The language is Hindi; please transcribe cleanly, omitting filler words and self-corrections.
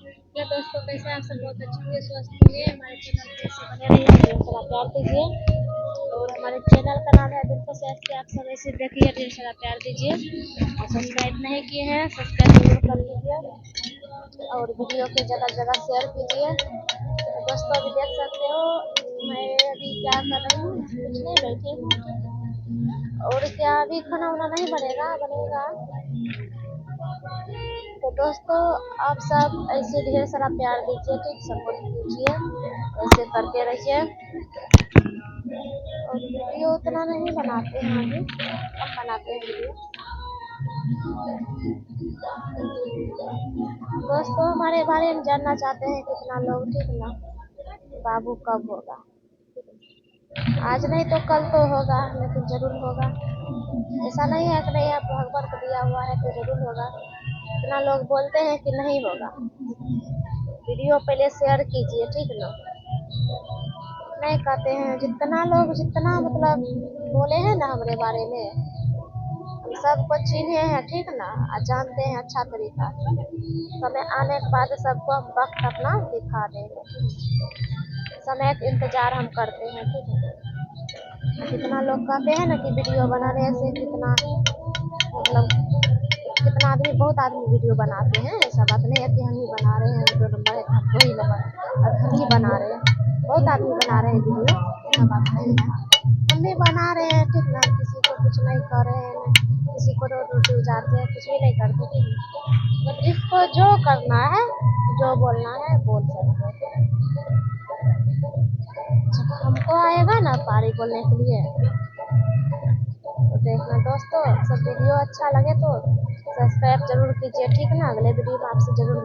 क्या दोस्तों, कैसे आप सब? बहुत अच्छे होंगे, स्वस्थ होंगे। हमारे चैनल पे ऐसे बने रहिए, ढेर सारा प्यार दीजिए। और हमारे चैनल का नाम है दिल को सेट के, आप सब ऐसे देखिए, ढेर सारा प्यार दीजिए। और सब्सक्राइब नहीं किए हैं, सब्सक्राइब जरूर कर लीजिए और वीडियो को जगह जगह शेयर कीजिए। तो दोस्तों, अभी देख सकते हो मैं अभी क्या कर रही हूँ, कुछ नहीं, बैठी हूँ। और क्या अभी खाना वाना नहीं बनेगा, बनेगा। तो दोस्तों, आप सब ऐसे ढेर सारा प्यार दीजिए, ठीक, सपोर्ट कीजिए, ऐसे करते रहिए। और वीडियो उतना नहीं बनाते हैं, अभी कम बनाते हैं वीडियो। दोस्तों, हमारे बारे में जानना चाहते हैं कितना लोग, ठीक ना। बाबू कब होगा? आज नहीं तो कल तो होगा, लेकिन जरूर होगा। ऐसा नहीं है कि नहीं, आप भगवान को दिया हुआ है तो जरूर होगा। इतना लोग बोलते हैं कि नहीं होगा। वीडियो पहले शेयर कीजिए, ठीक ना। नहीं कहते हैं, जितना लोग जितना मतलब बोले हैं ना हमारे बारे में, हम सबको चिन्हे हैं, ठीक ना, और जानते हैं अच्छा तरीका। समय आने के बाद सबको हम वक्त अपना दिखा देंगे। समय का इंतजार हम करते हैं, ठीक है। कितना लोग कहते हैं ना कि वीडियो बनाने से कितना मतलब कितना आदमी, बहुत आदमी वीडियो बनाते हैं। ऐसा बात नहीं है कि हम ही बना रहे हैं, दो नंबर है हम दो ही नंबर और हम ही बना रहे हैं। बहुत आदमी बना रहे हैं वीडियो, ऐसा बात नहीं है। हम भी बना रहे हैं, ठीक ना, किसी को कुछ नहीं कर रहे हैं, किसी को रोड रोटी उजाड़ते हैं, कुछ भी नहीं करते, ठीक है। तो जिसको जो करना है, जो बोलना है बोल सकते हैं। जब हमको आएगा ना पारी बोलने के लिए, तो देखना दोस्तों, सब वीडियो अच्छा लगे तो सब्सक्राइब जरूर कीजिए, ठीक ना। अगले वीडियो में आपसे जरूर